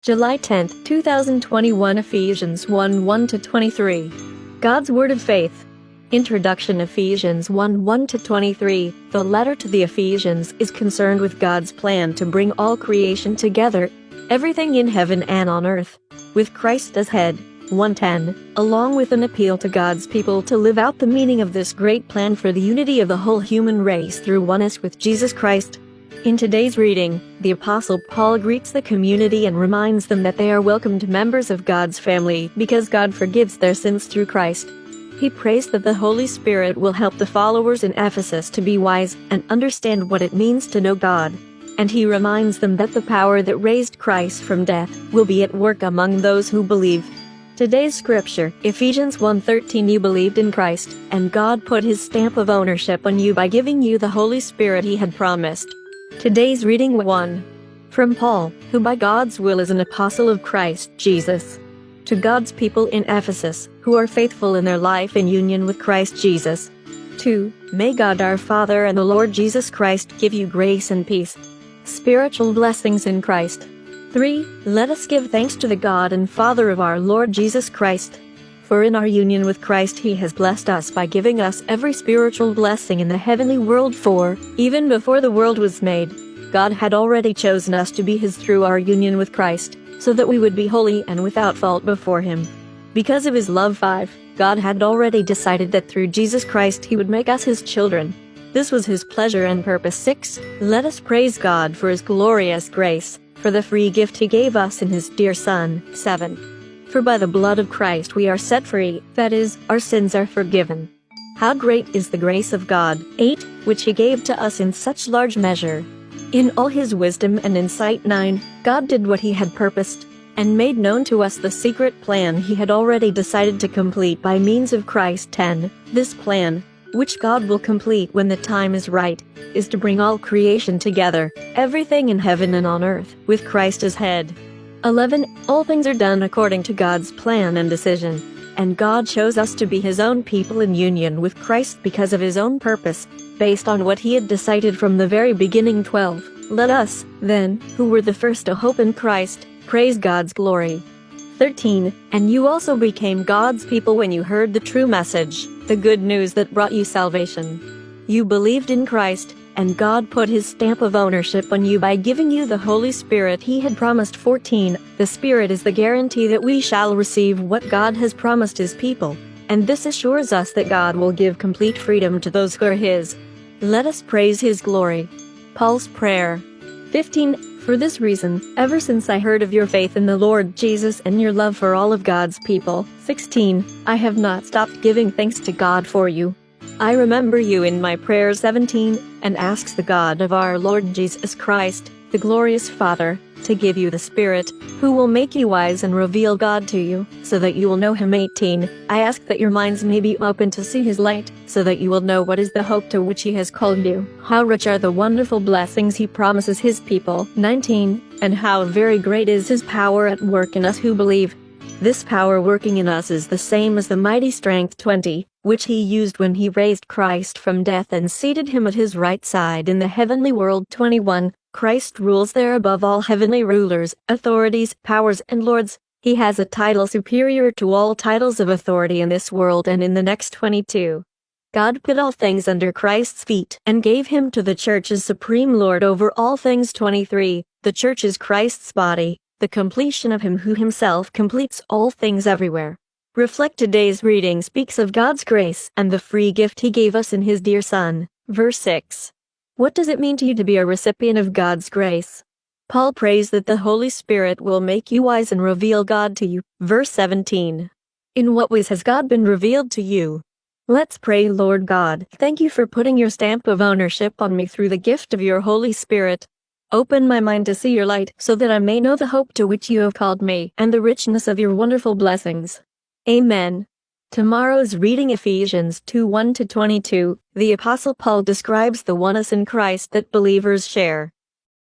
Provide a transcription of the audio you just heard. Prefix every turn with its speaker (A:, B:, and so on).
A: July 10, 2021. Ephesians 1, 1-23. God's Word of Faith. Introduction. Ephesians 1, 1-23. The letter to the Ephesians is concerned with God's plan to bring all creation together, everything in heaven and on earth, with Christ as head. 1:10, along with an appeal to God's people to live out the meaning of this great plan for the unity of the whole human race through oneness with Jesus Christ. In today's reading, the Apostle Paul greets the community and reminds them that they are welcomed members of God's family because God forgives their sins through Christ. He prays that the Holy Spirit will help the followers in Ephesus to be wise and understand what it means to know God. And he reminds them that the power that raised Christ from death will be at work among those who believe. Today's scripture, Ephesians 1:13. You believed in Christ, and God put his stamp of ownership on you by giving you the Holy Spirit he had promised. Today's reading 1. From Paul, who by God's will is an apostle of Christ Jesus. To God's people in Ephesus, who are faithful in their life in union with Christ Jesus. 2. May God our Father and the Lord Jesus Christ give you grace and peace. Spiritual blessings in Christ. 3. Let us give thanks to the God and Father of our Lord Jesus Christ. For in our union with Christ he has blessed us by giving us every spiritual blessing in the heavenly world. For, even before the world was made, God had already chosen us to be his through our union with Christ, so that we would be holy and without fault before him. Because of his love. 5. God had already decided that through Jesus Christ he would make us his children. This was his pleasure and purpose. 6. Let us praise God for his glorious grace, for the free gift he gave us in his dear Son. 7. For by the blood of Christ we are set free, that is, our sins are forgiven. How great is the grace of God. 8. Which he gave to us in such large measure. In all his wisdom and insight. 9. God did what he had purposed, and made known to us the secret plan he had already decided to complete by means of Christ. 10. This plan, which God will complete when the time is right, is to bring all creation together, everything in heaven and on earth, with Christ as head. 11. All things are done according to God's plan and decision, and God chose us to be his own people in union with Christ because of his own purpose, based on what he had decided from the very beginning. 12. Let us, then, who were the first to hope in Christ, praise God's glory. 13. And you also became God's people when you heard the true message, the good news that brought you salvation. You believed in Christ, and God put his stamp of ownership on you by giving you the Holy Spirit he had promised. 14. The Spirit is the guarantee that we shall receive what God has promised his people, and this assures us that God will give complete freedom to those who are his. Let us praise his glory. Paul's prayer. 15. For this reason, ever since I heard of your faith in the Lord Jesus and your love for all of God's people. 16. I have not stopped giving thanks to God for you. I remember you in my prayers. 17. And asks the God of our Lord Jesus Christ, the glorious Father, to give you the Spirit, who will make you wise and reveal God to you, so that you will know him. 18. I ask that your minds may be open to see his light, so that you will know what is the hope to which he has called you, how rich are the wonderful blessings he promises his people. 19. And how very great is his power at work in us who believe. This power working in us is the same as the mighty strength. 20. Which he used when he raised Christ from death and seated him at his right side in the heavenly world. 21. Christ rules there above all heavenly rulers, authorities, powers, and lords. He has a title superior to all titles of authority in this world and in the next. 22. God put all things under Christ's feet and gave him to the church as supreme Lord over all things. 23. The church is Christ's body, the completion of him who himself completes all things everywhere. Reflect. Today's reading speaks of God's grace and the free gift he gave us in his dear Son. Verse 6. What does it mean to you to be a recipient of God's grace? Paul prays that the Holy Spirit will make you wise and reveal God to you. Verse 17. In what ways has God been revealed to you? Let's pray. Lord God, thank you for putting your stamp of ownership on me through the gift of your Holy Spirit. Open my mind to see your light, so that I may know the hope to which you have called me, and the richness of your wonderful blessings. Amen. Tomorrow's reading. Ephesians 2, 1-22. The Apostle Paul describes the oneness in Christ that believers share.